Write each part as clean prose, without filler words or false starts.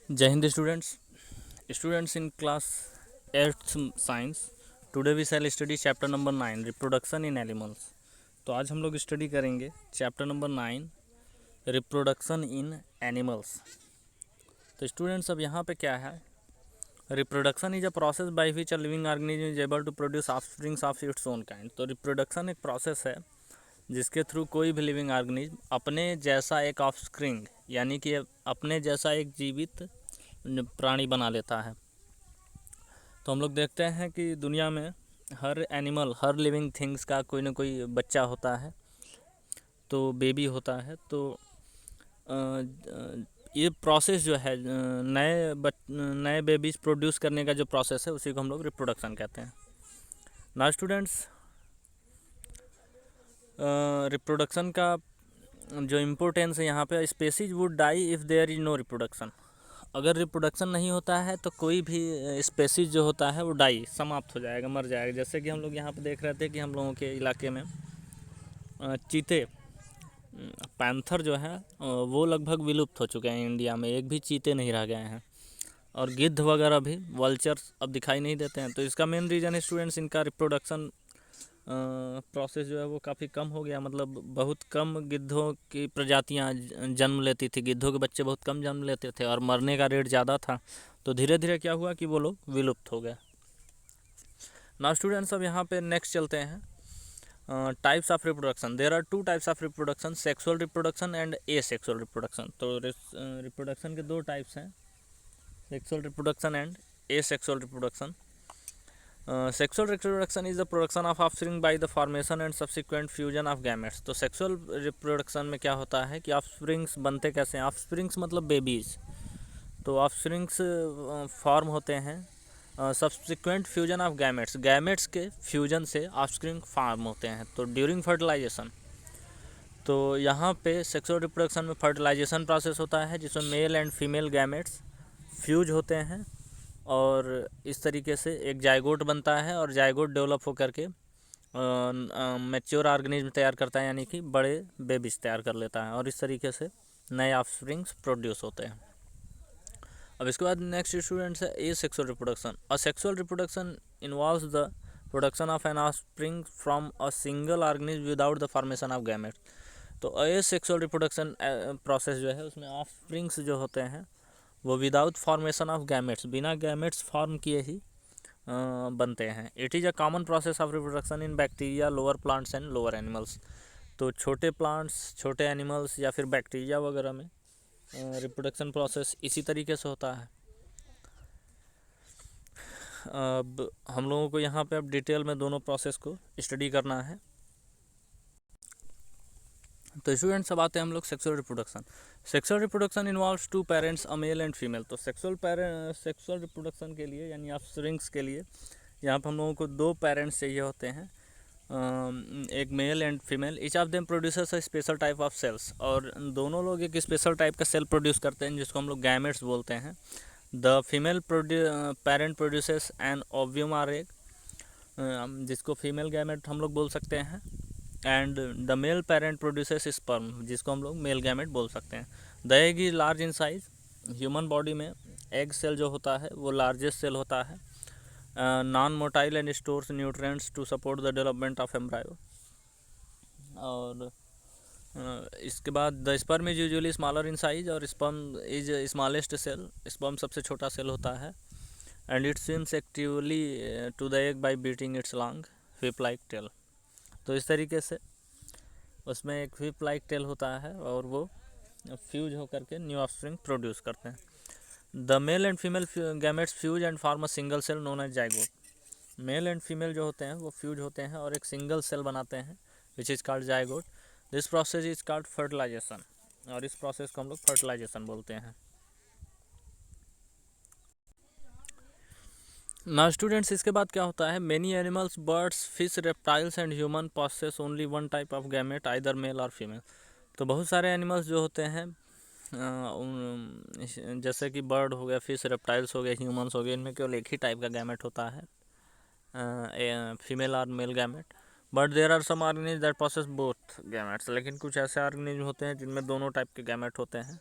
जय हिंद students in class 8th science. Today we shall study chapter number 9 reproduction in animals. तो आज हम लोग स्टडी करेंगे chapter number 9 reproduction in animals. तो स्टूडेंट्स अब यहाँ पे क्या है, reproduction is a process by which a living organism is able to produce offsprings of its own kind. तो रिप्रोडक्शन एक प्रोसेस है जिसके थ्रू कोई भी लिविंग ऑर्गेनिज्म अपने जैसा एक ऑफस्प्रिंग यानी कि अपने जैसा एक जीवित प्राणी बना लेता है। तो हम लोग देखते हैं कि दुनिया में हर एनिमल, हर लिविंग थिंग्स का कोई ना कोई बच्चा होता है, तो बेबी होता है। तो ये प्रोसेस जो है नए बेबीज प्रोड्यूस करने का जो प्रोसेस है उसी को हम लोग रिप्रोडक्शन कहते हैं। नाउ स्टूडेंट्स, रिप्रोडक्शन का जो इम्पोर्टेंस है यहाँ पे, species would die if there is no reproduction. अगर रिप्रोडक्शन नहीं होता है तो कोई भी स्पेसीज जो होता है वो डाई, समाप्त हो जाएगा, मर जाएगा। जैसे कि हम लोग यहाँ पे देख रहे थे कि हम लोगों के इलाके में चीते, पैंथर जो है वो लगभग विलुप्त हो चुके हैं। इंडिया में एक भी चीते नहीं रह गए हैं, और गिद्ध वगैरह भी, वल्चर्स अब दिखाई नहीं देते हैं। तो इसका मेन रीज़न है स्टूडेंट्स, इनका रिप्रोडक्शन प्रोसेस जो है वो काफ़ी कम हो गया। मतलब बहुत कम गिद्धों की प्रजातियां जन्म लेती थी, गिद्धों के बच्चे बहुत कम जन्म लेते थे और मरने का रेट ज़्यादा था। तो धीरे धीरे क्या हुआ कि वो लोग विलुप्त हो गए। नाउ स्टूडेंट्स, अब यहाँ पे नेक्स्ट चलते हैं types of reproduction. There are two types of reproduction, sexual reproduction and asexual reproduction. तो रिप्रोडक्शन के दो टाइप्स हैं, sexual reproduction and asexual reproduction. Sexual reproduction is the production of offspring by the formation and subsequent fusion of gametes. तो sexual reproduction में क्या होता है कि ऑफस्प्रिंग्स बनते कैसे हैं। ऑफस्प्रिंग्स मतलब बेबीज। तो ऑफस्प्रिंग्स फॉर्म होते हैं subsequent fusion of gametes, gametes के फ्यूजन से ऑफस्प्रिंग फॉर्म होते हैं। तो ड्यूरिंग फर्टिलाइजेशन, तो यहाँ पे सेक्सुअल रिप्रोडक्शन में फर्टिलाइजेशन प्रोसेस होता है जिसमें mail and female gametes fuse होते हैं और इस तरीके से एक जाइगोट बनता है, और जाइगोट डेवलप होकर के मैच्योर ऑर्गेनिज्म तैयार करता है, यानी कि बड़े बेबीज तैयार कर लेता है, और इस तरीके से नए ऑफस्प्रिंग्स प्रोड्यूस होते हैं। अब इसके बाद नेक्स्ट स्टूडेंट्स है asexual reproduction. Asexual reproduction involves the production of an offspring from a single organism without the formation of gametes. तो ए सेक्सुअल रिप्रोडक्शन प्रोसेस जो है उसमें ऑफस्प्रिंग्स जो होते हैं वो विदाउट फॉर्मेशन ऑफ गैमेट्स, बिना गैमेट्स फॉर्म किए ही बनते हैं। It is a common process of reproduction in bacteria, lower plants and lower animals. तो छोटे प्लांट्स, छोटे एनिमल्स या फिर बैक्टीरिया वगैरह में रिप्रोडक्शन प्रोसेस इसी तरीके से होता है। अब हम लोगों को यहाँ पे अब डिटेल में दोनों प्रोसेस को स्टडी करना है। तो स्टूडेंट्स, अब आते हैं हम लोग sexual reproduction. Sexual reproduction involves two parents, a male and female. तो सेक्सुअल रिप्रोडक्शन के लिए यानी ऑफस्प्रिंग्स के लिए यहाँ पर हम लोगों को दो पेरेंट्स चाहिए होते हैं, एक male and female. Each of them producers a special type of cells, और दोनों लोग एक स्पेशल टाइप का सेल प्रोड्यूस करते हैं जिसको हम लोग गैमेट्स बोलते हैं। The female parent produces an ovum or egg, जिसको फीमेल गैमेट हम लोग बोल सकते हैं। And the male parent produces sperm, जिसको हम लोग मेल गैमेट बोल सकते हैं। The egg is large in size. Human body में एग सेल जो होता है वो लार्जेस्ट सेल होता है। Non motile and stores nutrients to support the development of embryo. और इसके बाद the sperm is usually smaller in size, और sperm is smallest cell, sperm सबसे छोटा सेल होता है। And it swims actively to the egg by beating its long whip like tail. तो इस तरीके से उसमें एक व्हिप लाइक टेल होता है और वो फ्यूज होकर के न्यू ऑफस्प्रिंग प्रोड्यूस करते हैं। The male and female gametes fuse and form a single cell known as zygote. Male and female जो होते हैं वो फ्यूज होते हैं और एक सिंगल सेल बनाते हैं which is called zygote. This process is called fertilisation, और इस प्रोसेस को हम लोग फर्टिलाइजेशन बोलते हैं। नाउ स्टूडेंट्स, इसके बाद क्या होता है, many animals, birds, fish, reptiles and human possess only one type of gamete, either male और फीमेल। तो बहुत सारे एनिमल्स जो होते हैं, जैसे कि बर्ड हो गया, फिश, रेप्टाइल्स हो गए, ह्यूमंस हो गए, इनमें केवल एक ही टाइप का गैमेट होता है, फीमेल और male gamete. But there are some organism that process both gametes. लेकिन कुछ ऐसे ऑर्गेनिज्म होते हैं जिनमें दोनों टाइप के गैमेट होते हैं,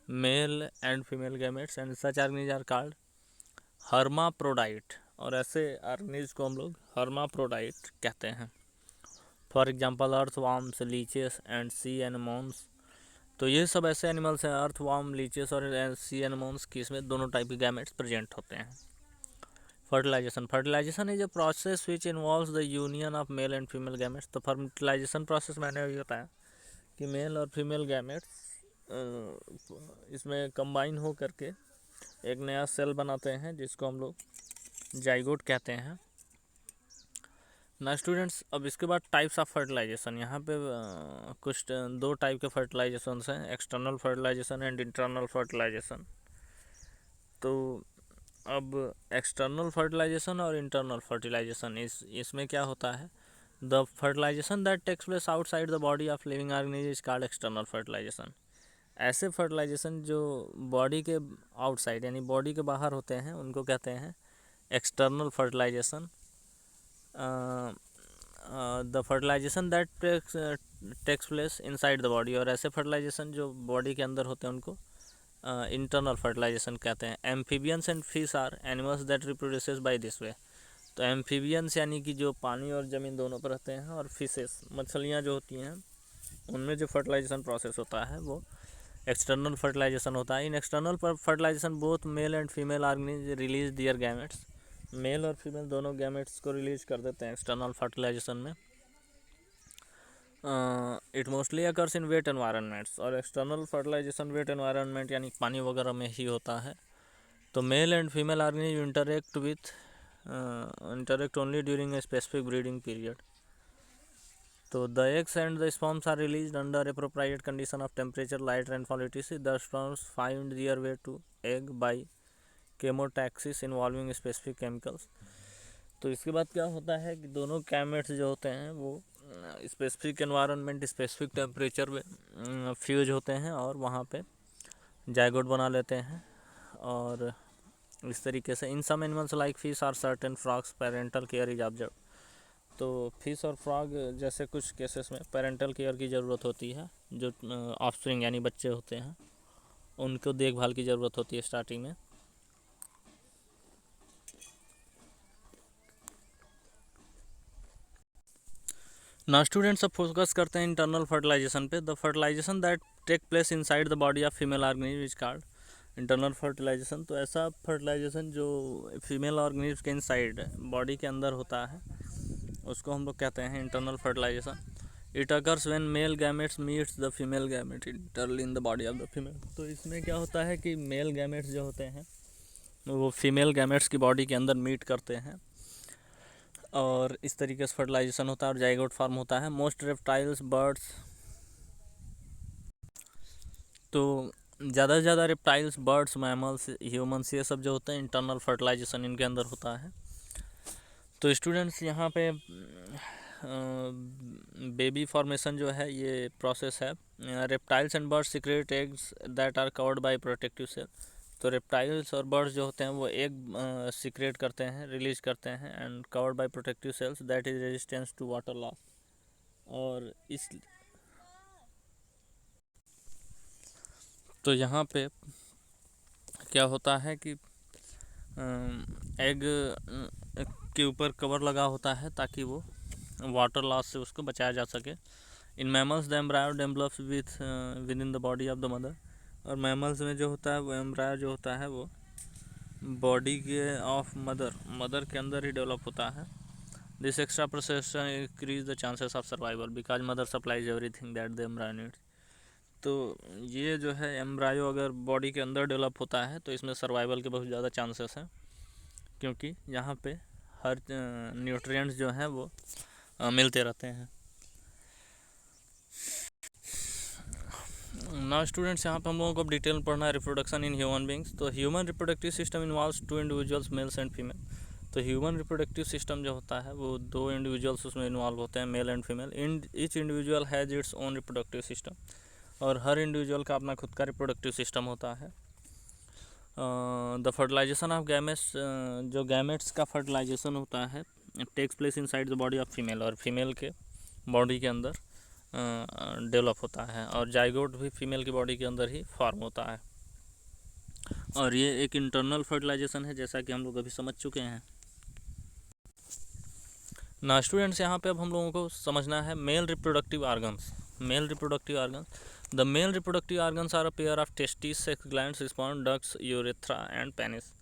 male and female gametes and such organisms are called hermaphrodite, और ऐसे ऑर्गेनिज को हम लोग हर्माफ्रोडाइट कहते हैं। For example earthworms, leeches and sea anemones. तो ये सब ऐसे एनिमल्स हैं, अर्थवॉर्म, लीचेस और सी एनेमोन्स की इसमें दोनों टाइप के गैमेट्स प्रेजेंट होते हैं। Fertilization is a process which involves the union of male and female gametes. तो फर्टिलाइजेशन प्रोसेस मैंने अभी बताया कि मेल और फीमेल गैमेट्स इसमें कंबाइन हो करके एक नया सेल बनाते हैं जिसको हम लोग जाइगोट कहते हैं ना स्टूडेंट्स। अब इसके बाद टाइप्स ऑफ फर्टिलाइजेशन, यहाँ पे कुछ दो टाइप के फर्टिलाइजेशन हैं, external fertilization and internal fertilization. तो अब एक्सटर्नल फर्टिलाइजेशन और इंटरनल फर्टिलाइजेशन इसमें क्या होता है, the fertilization that takes place outside the body of living organism is called external fertilization. ऐसे फर्टिलाइजेशन जो बॉडी के आउटसाइड यानी बॉडी के बाहर होते हैं उनको कहते हैं external fertilization. The fertilization that takes place inside the body, और ऐसे फर्टिलाइजेशन जो बॉडी के अंदर होते हैं उनको इंटरनल फर्टिलाइजेशन कहते हैं। Amphibians and fish are animals that reproduces by this way. तो एम्फीबियंस यानी कि जो पानी और ज़मीन दोनों पर रहते हैं, और फिशेस मछलियाँ जो होती हैं उनमें जो फर्टिलाइजेशन प्रोसेस होता है वो एक्सटर्नल फर्टिलाइजेशन होता है। In external fertilisation both male and female organisms release their gametes. Male और फीमेल दोनों गैमेट्स को रिलीज कर देते हैं एक्सटर्नल फर्टिलाइजेशन में। It mostly occurs in wet environments, और एक्सटर्नल फर्टिलाइजेशन वेट एनवायरनमेंट यानी पानी वगैरह में ही होता है। तो male and female organisms interact only during a specific breeding period. तो the eggs and the sperms are released under appropriate condition of temperature, light rainfall etc. The sperms find their way to egg by chemotaxis involving specific chemicals। तो इसके बाद क्या होता है कि दोनों gametes जो होते हैं वो स्पेसिफिक एनवायरनमेंट, स्पेसिफिक टेम्परेचर में फ्यूज होते हैं और वहाँ पे जाइगोट बना लेते हैं। और इस तरीके से इन सम एनिमल्स लाइक फिश और certain frogs parental care is observe. तो फिश और फ्रॉग जैसे कुछ केसेस में पेरेंटल केयर की ज़रूरत होती है, जो ऑफस्प्रिंग यानी बच्चे होते हैं उनको देखभाल की ज़रूरत होती है स्टार्टिंग में। ना स्टूडेंट्स अब फोकस करते हैं इंटरनल फर्टिलाइजेशन पे। The fertilization that take place inside the body of female organism is called internal fertilization. तो ऐसा फर्टिलाइजेशन जो फीमेल ऑर्गेनिज्म के इनसाइड बॉडी के अंदर होता है उसको हम लोग कहते हैं internal fertilization. It occurs when male gametes meets the female gamete internally in the body of the female. तो इसमें क्या होता है कि मेल गैमेट्स जो होते हैं वो फीमेल गैमेट्स की बॉडी के अंदर मीट करते हैं और इस तरीके से फर्टिलाइजेशन होता है और जाइगोट फॉर्म होता है। मोस्ट रेप्टाइल्स, बर्ड्स, तो ज़्यादा से ज़्यादा रेप्टाइल्स, बर्ड्स, मैमल्स, ह्यूमंस, ये सब जो होते हैं इंटरनल फर्टिलाइजेशन इनके अंदर होता है। तो स्टूडेंट्स यहाँ पे बेबी फॉर्मेशन जो है ये प्रोसेस है। Reptiles and birds secrete eggs that are covered by protective cell. तो रेप्टाइल्स और बर्ड्स जो होते हैं वो एग सीक्रेट करते हैं, रिलीज करते हैं and covered by protective cells that is resistance to water loss. और इस तो यहाँ पे क्या होता है कि एग के ऊपर कवर लगा होता है ताकि वो वाटर लॉस से उसको बचाया जा सके। In mammals the embryo develops with in the body of the mother. और मैमल्स में जो होता है वो एम्ब्रायो जो होता है वो बॉडी के ऑफ मदर के अंदर ही डेवलप होता है। This extra process increase the chances of survival because mother supplies everything that the embryo needs. तो ये जो है एम्ब्रायो अगर बॉडी के अंदर डेवलप होता है तो इसमें सर्वाइवल के बहुत ज़्यादा चांसेस हैं, क्योंकि यहाँ पे हर न्यूट्रिएंट्स जो हैं वो मिलते रहते हैं। नाउ स्टूडेंट्स यहाँ पे हम लोगों को अब डिटेल पढ़ना है रिप्रोडक्शन इन ह्यूमन बींग्स। तो human reproductive system involves two individuals, males and female. तो ह्यूमन रिप्रोडक्टिव सिस्टम जो होता है वो दो इंडिविजुअल्स उसमें इन्वॉल्व होते हैं, male and female. Each individual has its own reproductive system, और हर इंडिविजुअल का अपना खुद का रिप्रोडक्टिव सिस्टम होता है। द फर्टिलाइजेशन ऑफ गैमेट्स, जो गैमेट्स का फर्टिलाइजेशन होता है takes place inside the body of female, और फीमेल के बॉडी के अंदर डेवलप होता है। और जाइगोट भी फीमेल की बॉडी के अंदर ही फॉर्म होता है। और ये एक इंटरनल फर्टिलाइजेशन है, जैसा कि हम लोग अभी समझ चुके हैं। ना स्टूडेंट्स, यहाँ पे अब हम लोगों को समझना है male reproductive organs. Male reproductive organs, the male reproductive organs are a pair of testis, sex glands, sperm ducts, urethra and penis.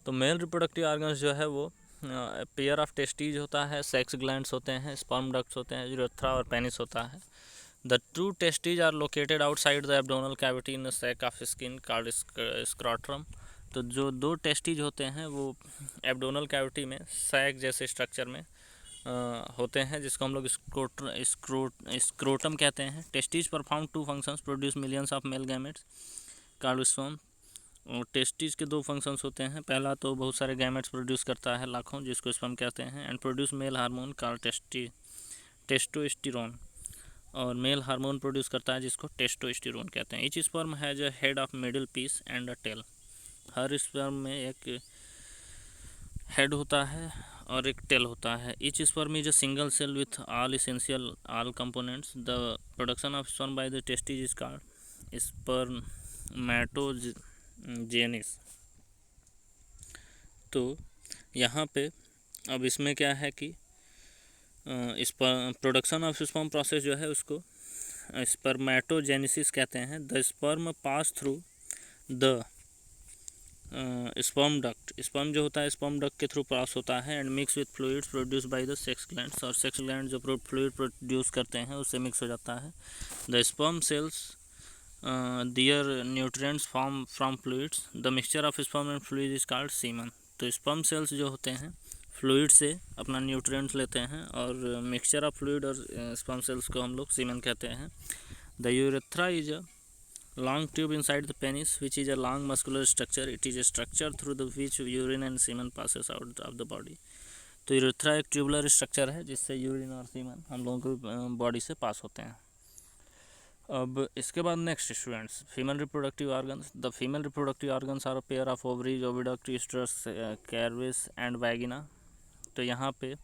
तो मेल रिप्रोडक्टिव ऑर्गन्स जो है वो पेयर ऑफ टेस्टीज होता है, सेक्स ग्लैंड्स होते हैं, स्पर्म डक्ट्स होते हैं, यूरेथ्रा और पेनिस होता है। The two testes are located outside the abdominal cavity in sac of skin called scrotum. तो जो दो टेस्टीज होते हैं वो एब्डोमिनल कैविटी में सैक जैसे स्ट्रक्चर में होते हैं, जिसको हम लोग स्क्रोटम कहते हैं। Testes perform two functions, produce millions of male gametes called sperm. और टेस्टीज के दो फंक्शंस होते हैं, पहला तो बहुत सारे गैमेट्स प्रोड्यूस करता है लाखों, जिसको स्पर्म कहते हैं, and produce male hormone called testosterone. और मेल हार्मोन प्रोड्यूस करता है जिसको टेस्टोस्टेरोन कहते हैं। Each sperm has a head of middle piece and a tail. हर स्पर्म में एक हेड होता है और एक टेल होता है। Each sperm is a single cell with all essential all components. The production of sperm by the testes is called spermatogenesis. तो यहाँ पे अब इसमें क्या है कि इस प्रोडक्शन ऑफ स्पर्म प्रोसेस जो है उसको स्पर्मेटोजेनेसिस कहते हैं। The sperm pass through the sperm duct. Sperm जो होता है स्पर्म डक्ट के थ्रू पास होता है and mix with fluids produce by the sex glands. और सेक्स ग्लैंड जो फ्लूइड प्रोड्यूस करते हैं उससे मिक्स हो जाता है। The sperm cells their nutrients form from fluids. The mixture of sperm and fluid is called semen. तो sperm cells जो होते हैं फ्लूइड से अपना न्यूट्रिएंट्स लेते हैं, और मिक्सचर ऑफ फ्लूइड और स्पर्म सेल्स को हम लोग सीमन कहते हैं। The urethra is a long tube inside the penis, which is a long muscular structure. It is a structure through the which urine and semen passes out of the body. तो urethra एक tubular structure है जिससे urine और semen हम लोगों को body से पास होते हैं। अब इसके बाद next students, female reproductive organs. The female reproductive organs are a pair of ovaries, oviduct, uterus, cervix and vagina. तो यहाँ पे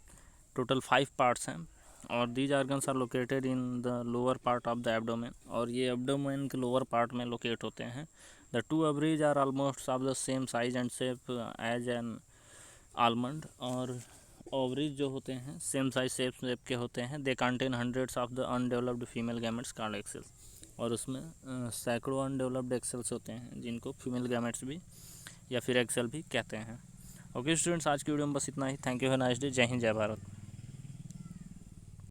टोटल 5 पार्ट्स हैं, और these organs are located in the lower part of the abdomen. और ये abdomen के lower part में locate होते हैं। The two ovaries are almost of the same size and shape as an almond. और ovaries जो होते हैं सेम साइज शेप के होते हैं। They contain hundreds of the undeveloped female gametes called excels. और उसमें सैकड़ों अनडेवलप्ड एक्सेल्स होते हैं जिनको फीमेल गैमेट्स भी या फिर एक्सेल भी कहते हैं। ओके स्टूडेंट्स, आज की वीडियो में बस इतना ही। Thank you, have a nice day. जय हिंद, जय भारत।